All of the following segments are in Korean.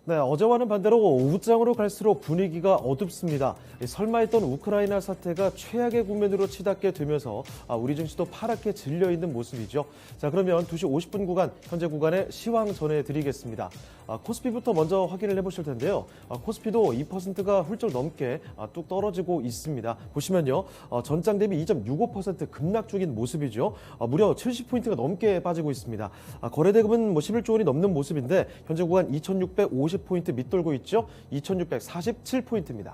네, 어제와는 반대로 오후장으로 갈수록 분위기가 어둡습니다. 설마 했던 우크라이나 사태가 최악의 국면으로 치닫게 되면서 우리 증시도 파랗게 질려있는 모습이죠. 자, 그러면 2시 50분 구간, 현재 구간의 시황 전해드리겠습니다. 코스피부터 먼저 확인을 해보실 텐데요. 코스피도 2%가 훌쩍 넘게 뚝 떨어지고 있습니다. 보시면요. 전장 대비 2.65% 급락 중인 모습이죠. 무려 70포인트가 넘게 빠지고 있습니다. 거래대금은 11조 원이 넘는 모습인데 현재 구간 2,650포인트 밑돌고 있죠. 2,647포인트입니다.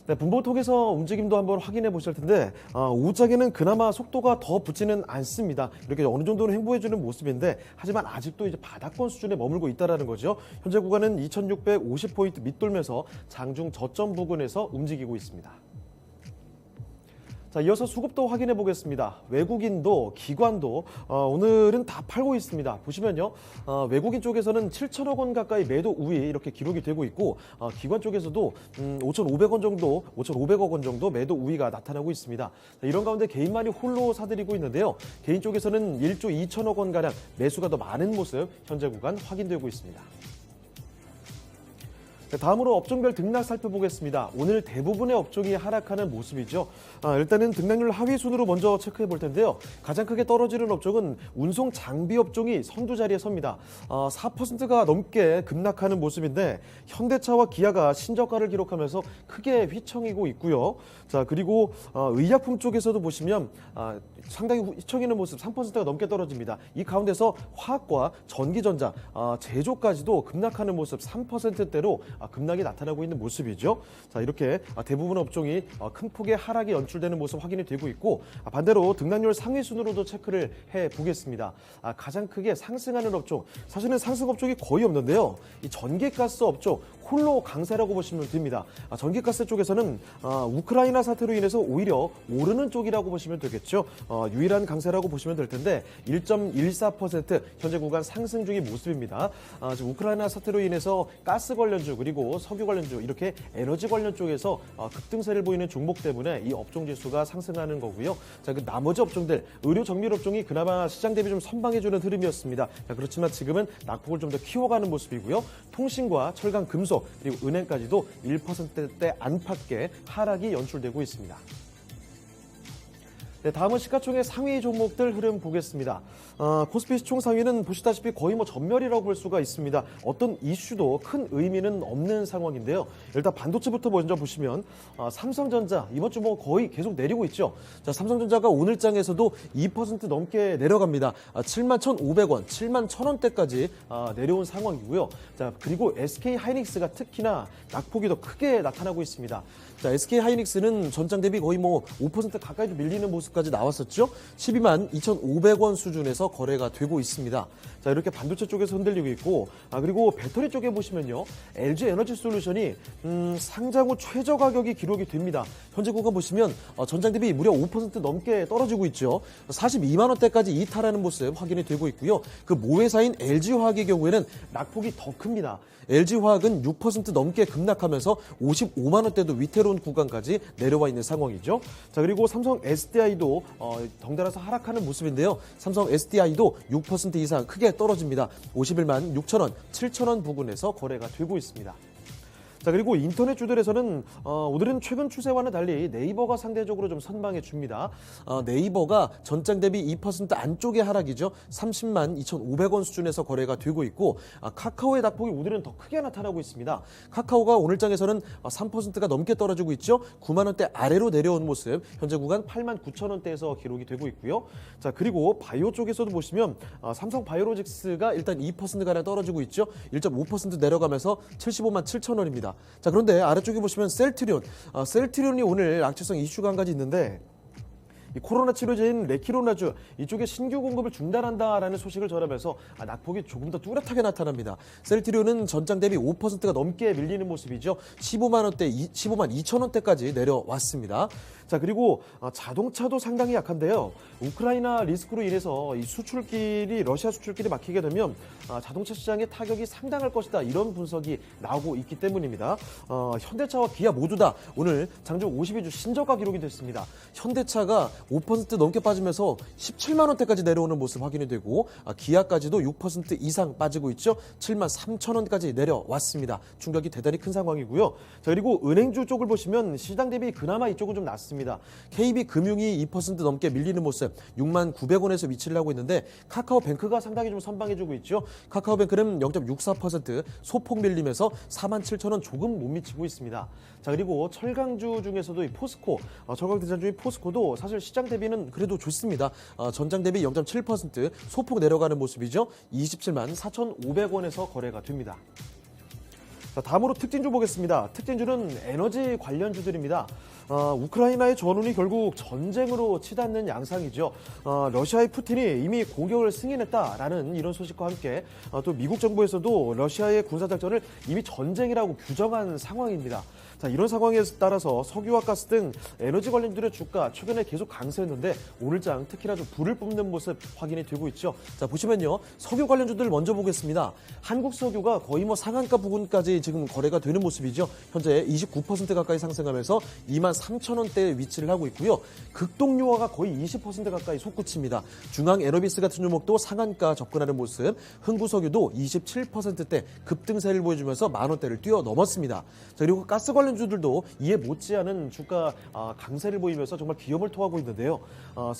네, 분봉통에서 움직임도 한번 확인해 보실 텐데 오후장에는 그나마 속도가 더 붙지는 않습니다. 이렇게 어느 정도는 횡보해주는 모습인데 하지만 아직도 이제 바닥권 수준에 머물고 있다라는 거죠. 현재 구간은 2,650포인트 밑돌면서 장중 저점 부근에서 움직이고 있습니다. 자, 이어서 수급도 확인해 보겠습니다. 외국인도 기관도 오늘은 다 팔고 있습니다. 보시면요. 외국인 쪽에서는 7천억 원 가까이 매도 우위 이렇게 기록이 되고 있고 기관 쪽에서도 5,500억 원 정도 매도 우위가 나타나고 있습니다. 자, 이런 가운데 개인만이 홀로 사들이고 있는데요. 개인 쪽에서는 1조 2천억 원 가량 매수가 더 많은 모습 현재 구간 확인되고 있습니다. 다음으로 업종별 등락 살펴보겠습니다. 오늘 대부분의 업종이 하락하는 모습이죠. 일단은 등락률 하위 순으로 먼저 체크해 볼 텐데요. 가장 크게 떨어지는 업종은 운송 장비 업종이 선두 자리에 섭니다. 4%가 넘게 급락하는 모습인데 현대차와 기아가 신저가를 기록하면서 크게 휘청이고 있고요. 자, 그리고 의약품 쪽에서도 보시면 상당히 휘청이는 모습 3%가 넘게 떨어집니다. 이 가운데서 화학과 전기전자, 제조까지도 급락하는 모습 3%대로 급락이 나타나고 있는 모습이죠. 자, 이렇게 대부분 업종이 큰 폭의 하락이 연출되는 모습 확인이 되고 있고 반대로 등락률 상위 순으로도 체크를 해 보겠습니다. 가장 크게 상승하는 업종, 사실은 상승 업종이 거의 없는데요. 이 전기가스 업종 홀로 강세라고 보시면 됩니다. 전기가스 쪽에서는 우크라이나 사태로 인해서 오히려 오르는 쪽이라고 보시면 되겠죠. 유일한 강세라고 보시면 될 텐데 1.14% 현재 구간 상승 중인 모습입니다. 지금 우크라이나 사태로 인해서 가스 관련주 그리고 석유 관련주 이렇게 에너지 관련 쪽에서 급등세를 보이는 종목 때문에 이 업종 지수가 상승하는 거고요. 자, 그 나머지 업종들 의료 정밀 업종이 그나마 시장 대비 좀 선방해주는 흐름이었습니다. 자, 그렇지만 지금은 낙폭을 좀 더 키워가는 모습이고요. 통신과 철강, 금속 그리고 은행까지도 1%대 안팎의 하락이 연출되고 있습니다. 네, 다음은 시가총액 상위 종목들 흐름 보겠습니다. 코스피 시총 상위는 보시다시피 거의 전멸이라고 볼 수가 있습니다. 어떤 이슈도 큰 의미는 없는 상황인데요. 일단 반도체부터 먼저 보시면 삼성전자 이번 주 거의 계속 내리고 있죠. 자, 삼성전자가 오늘장에서도 2% 넘게 내려갑니다. 71,500원, 71,000원대까지 내려온 상황이고요. 자, 그리고 SK 하이닉스가 특히나 낙폭이 더 크게 나타나고 있습니다. 자, SK 하이닉스는 전장 대비 거의 5% 가까이 밀리는 모습까지 나왔었죠. 122,500원 수준에서 거래가 되고 있습니다. 자, 이렇게 반도체 쪽에서 흔들리고 있고, 그리고 배터리 쪽에 보시면요, LG 에너지 솔루션이 상장 후 최저 가격이 기록이 됩니다. 현재 구간 보시면 전장 대비 무려 5% 넘게 떨어지고 있죠. 42만 원대까지 이탈하는 모습 확인이 되고 있고요. 그 모회사인 LG화학의 경우에는 낙폭이 더 큽니다. LG화학은 6% 넘게 급락하면서 55만 원대도 위태로운 구간까지 내려와 있는 상황이죠. 자, 그리고 삼성 SDI도 덩달아서 하락하는 모습인데요. 삼성 SDI도 6% 이상 크게 떨어집니다. 51만 6천 원, 7천 원 부근에서 거래가 되고 있습니다. 자, 그리고 인터넷 주들에서는 오늘은 최근 추세와는 달리 네이버가 상대적으로 좀 선방해 줍니다. 네이버가 전장 대비 2% 안쪽의 하락이죠. 30만 2,500원 수준에서 거래가 되고 있고 카카오의 낙폭이 오늘은 더 크게 나타나고 있습니다. 카카오가 오늘장에서는 3%가 넘게 떨어지고 있죠. 9만 원대 아래로 내려온 모습 현재 구간 8만 9천 원대에서 기록이 되고 있고요. 자, 그리고 바이오 쪽에서도 보시면 삼성 바이오로직스가 일단 2%가량 떨어지고 있죠. 1.5% 내려가면서 75만 7천 원입니다. 자, 그런데 아래쪽에 보시면 셀트리온이 오늘 악재성 이슈가 한 가지 있는데 이 코로나 치료제인 레키로나주 이쪽에 신규 공급을 중단한다라는 소식을 전하면서 낙폭이 조금 더 뚜렷하게 나타납니다. 셀트리온은 전장 대비 5%가 넘게 밀리는 모습이죠. 15만 2천 원대까지 내려왔습니다. 자, 그리고 자동차도 상당히 약한데요. 우크라이나 리스크로 인해서 이 러시아 수출길이 막히게 되면 자동차 시장에 타격이 상당할 것이다. 이런 분석이 나오고 있기 때문입니다. 현대차와 기아 모두 다 오늘 장중 52주 신저가 기록이 됐습니다. 현대차가 5% 넘게 빠지면서 17만 원대까지 내려오는 모습 확인이 되고 기아까지도 6% 이상 빠지고 있죠. 7만 3천 원까지 내려왔습니다. 충격이 대단히 큰 상황이고요. 자, 그리고 은행주 쪽을 보시면 시장 대비 그나마 이쪽은 좀 낮습니다. KB금융이 2% 넘게 밀리는 모습 6만 900원에서 위치를 하고 있는데 카카오뱅크가 상당히 좀 선방해주고 있죠. 카카오뱅크는 0.64% 소폭 밀리면서 4만 7천 원 조금 못 미치고 있습니다. 자, 그리고 철강주 중에서도 이 포스코, 철강대장주의 포스코도 사실 시장 대비는 그래도 좋습니다. 전장 대비 0.7% 소폭 내려가는 모습이죠. 27만 4,500원에서 거래가 됩니다. 자, 다음으로 특징주 보겠습니다. 특징주는 에너지 관련주들입니다. 우크라이나의 전운이 결국 전쟁으로 치닫는 양상이죠. 러시아의 푸틴이 이미 공격을 승인했다라는 이런 소식과 함께 또 미국 정부에서도 러시아의 군사작전을 이미 전쟁이라고 규정한 상황입니다. 자, 이런 상황에 따라서 석유와 가스 등 에너지 관련주의 주가 최근에 계속 강세였는데 오늘장 특히나 좀 불을 뿜는 모습 확인이 되고 있죠. 자, 보시면요. 석유 관련주들 먼저 보겠습니다. 한국석유가 거의 상한가 부근까지 지금 거래가 되는 모습이죠. 현재 29% 가까이 상승하면서 2만 3천 원대에 위치를 하고 있고요. 극동유화가 거의 20% 가까이 솟구칩니다. 중앙에너비스 같은 종목도 상한가 접근하는 모습, 흥구석유도 27%대 급등세를 보여주면서 만 원대를 뛰어넘었습니다. 자, 그리고 가스 관련주들도 이에 못지않은 주가 강세를 보이면서 정말 기염을 토하고 있는데요.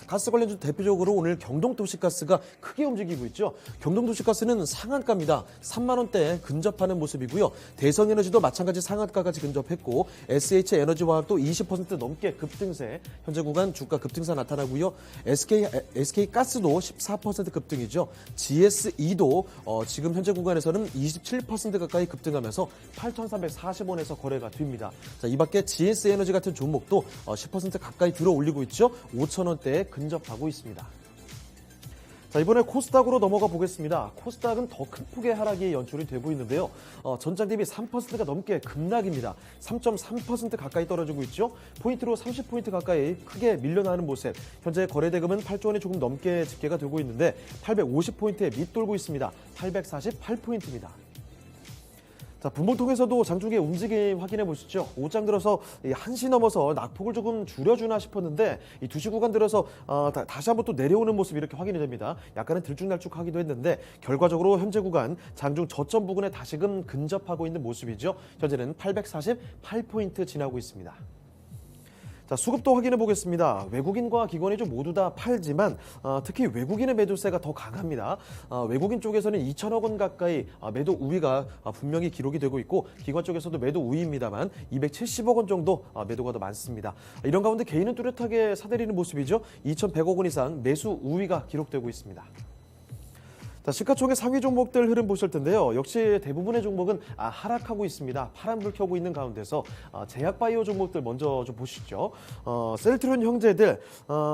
가스 관련주 대표적으로 오늘 경동도시가스가 크게 움직이고 있죠. 경동도시가스는 상한가입니다. 3만 원대에 근접하는 모습이고요. 대성에너지도 마찬가지 상한가까지 근접했고 SH에너지화학도 20% 넘게 급등세, 현재 구간 주가 급등세 나타나고요. SK가스도 14% 급등이죠. GSE도 지금 현재 구간에서는 27% 가까이 급등하면서 8,340원에서 거래가 됩니다. 자, 이 밖에 GS에너지 같은 종목도 10% 가까이 들어 올리고 있죠. 5,000원대에 근접하고 있습니다. 자, 이번에 코스닥으로 넘어가 보겠습니다. 코스닥은 더 큰 폭의 하락이 연출이 되고 있는데요. 전장 대비 3%가 넘게 급락입니다. 3.3% 가까이 떨어지고 있죠. 포인트로 30포인트 가까이 크게 밀려나는 모습. 현재 거래대금은 8조 원이 조금 넘게 집계가 되고 있는데 850포인트에 밑돌고 있습니다. 848포인트입니다. 자, 분봉통에서도 장중의 움직임 확인해 보시죠. 오장 들어서 1시 넘어서 낙폭을 조금 줄여주나 싶었는데 이 2시 구간 들어서 다시 한번 또 내려오는 모습이 이렇게 확인이 됩니다. 약간은 들쭉날쭉하기도 했는데 결과적으로 현재 구간 장중 저점 부근에 다시금 근접하고 있는 모습이죠. 현재는 848포인트 지나고 있습니다. 자, 수급도 확인해 보겠습니다. 외국인과 기관이 좀 모두 다 팔지만 특히 외국인의 매도세가 더 강합니다. 외국인 쪽에서는 2천억 원 가까이 매도 우위가 분명히 기록이 되고 있고 기관 쪽에서도 매도 우위입니다만 270억 원 정도 매도가 더 많습니다. 이런 가운데 개인은 뚜렷하게 사들이는 모습이죠. 2,100억 원 이상 매수 우위가 기록되고 있습니다. 자, 시가총액 상위 종목들 흐름 보실 텐데요. 역시 대부분의 종목은 하락하고 있습니다. 파란불 켜고 있는 가운데서 제약바이오 종목들 먼저 좀 보시죠. 셀트리온 형제들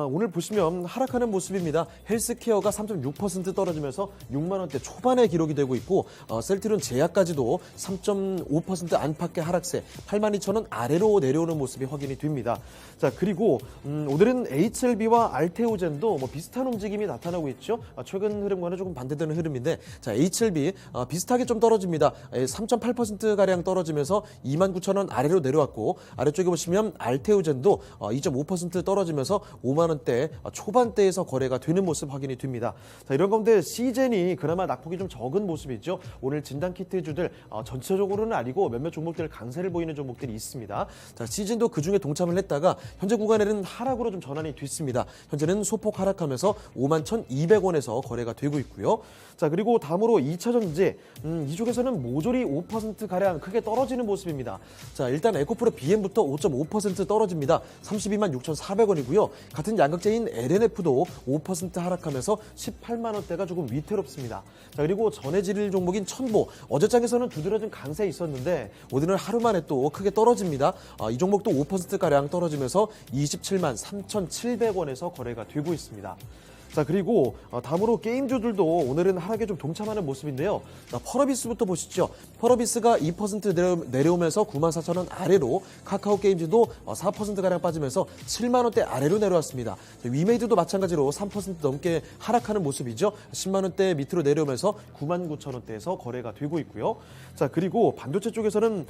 오늘 보시면 하락하는 모습입니다. 헬스케어가 3.6% 떨어지면서 6만 원대 초반에 기록이 되고 있고 셀트리온 제약까지도 3.5% 안팎의 하락세 82,000원 아래로 내려오는 모습이 확인이 됩니다. 자, 그리고 오늘은 HLB와 알테오젠도 비슷한 움직임이 나타나고 있죠. 최근 흐름과는 조금 반대되는 흐름인데, 자, HLB 비슷하게 좀 떨어집니다. 3.8%가량 떨어지면서 29,000원 아래로 내려왔고, 아래쪽에 보시면 알테오젠도 2.5% 떨어지면서 5만 원대 초반대에서 거래가 되는 모습 확인이 됩니다. 자, 이런 가운데 시젠이 그나마 낙폭이 좀 적은 모습이죠. 오늘 진단키트주들 전체적으로는 아니고 몇몇 종목들 강세를 보이는 종목들이 있습니다. 자, 시즌도 그중에 동참을 했다가 현재 구간에는 하락으로 좀 전환이 됐습니다. 현재는 소폭 하락하면서 51,200원에서 거래가 되고 있고요. 자, 그리고 다음으로 2차전지 이쪽에서는 모조리 5%가량 크게 떨어지는 모습입니다. 자, 일단 에코프로 BM부터 5.5% 떨어집니다. 326,400원이고요. 같은 양극재인 LNF도 5% 하락하면서 18만 원대가 조금 위태롭습니다. 자, 그리고 전해질 종목인 첨보 어제장에서는 두드러진 강세 있었는데 오늘은 하루 만에 또 크게 떨어집니다. 이 종목도 5%가량 떨어지면서 27만 3,700원에서 거래가 되고 있습니다. 자, 그리고 다음으로 게임주들도 오늘은 하락에 좀 동참하는 모습인데요. 자, 펄어비스부터 보시죠. 펄어비스가 2% 내려오면서 94,000원 아래로, 카카오 게임즈도 4%가량 빠지면서 7만원대 아래로 내려왔습니다. 자, 위메이드도 마찬가지로 3% 넘게 하락하는 모습이죠. 10만원대 밑으로 내려오면서 99,000원대에서 거래가 되고 있고요. 자, 그리고 반도체 쪽에서는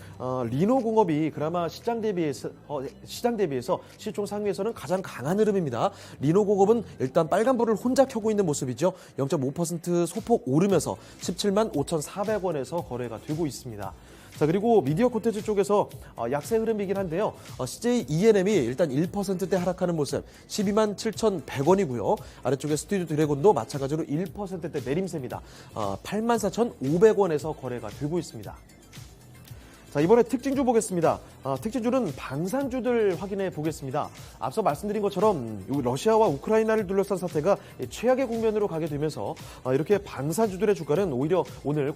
리노공업이 그나마 시장 대비해서 시총 상위에서는 가장 강한 흐름입니다. 리노공업은 일단 빨간불을 혼자 켜고 있는 모습이죠. 0.5% 소폭 오르면서 17만 5,400원에서 거래가 되고 있습니다. 자, 그리고 미디어 콘텐츠 쪽에서 약세 흐름이긴 한데요. CJ ENM이 일단 1%대 하락하는 모습, 12만 7,100원이고요. 아래쪽에 스튜디오 드래곤도 마찬가지로 1%대 내림세입니다. 84,500원에서 거래가 되고 있습니다. 자, 이번에 특징주 보겠습니다. 특징주는 방산주들 확인해 보겠습니다. 앞서 말씀드린 것처럼 러시아와 우크라이나를 둘러싼 사태가 최악의 국면으로 가게 되면서 이렇게 방산주들의 주가는 오히려 오늘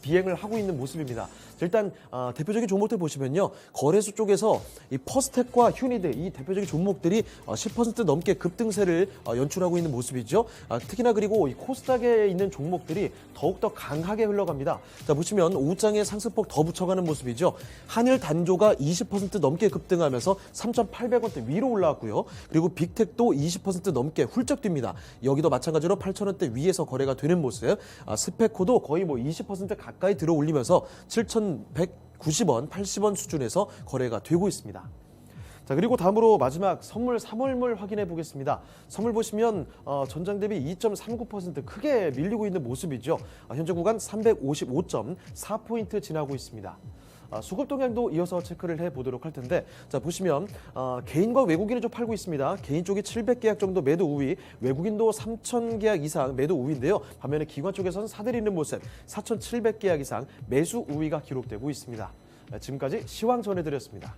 비행을 하고 있는 모습입니다. 일단 대표적인 종목들 보시면요. 거래소 쪽에서 이 퍼스텍과 휴니드, 이 대표적인 종목들이 10% 넘게 급등세를 연출하고 있는 모습이죠. 특히나 그리고 이 코스닥에 있는 종목들이 더욱더 강하게 흘러갑니다. 자, 보시면 오후장에 상승폭 더 붙여가는 모습이죠. 한일 단조가 20% 넘게 급등하면서 3,800원대 위로 올라왔고요. 그리고 빅텍도 20% 넘게 훌쩍 뜁니다. 여기도 마찬가지로 8,000원대 위에서 거래가 되는 모습. 스페코도 거의 20% 가까이 들어 올리면서 7,190원, 80원 수준에서 거래가 되고 있습니다. 자, 그리고 다음으로 마지막 선물 3월물 확인해 보겠습니다. 선물 보시면 전장 대비 2.39% 크게 밀리고 있는 모습이죠. 현재 구간 355.4포인트 지나고 있습니다. 수급 동향도 이어서 체크를 해보도록 할 텐데, 자, 보시면 개인과 외국인이 좀 팔고 있습니다. 개인 쪽이 700계약 정도 매도 우위, 외국인도 3,000계약 이상 매도 우위인데요. 반면에 기관 쪽에서는 사들이는 모습, 4,700계약 이상 매수 우위가 기록되고 있습니다. 지금까지 시황 전해드렸습니다.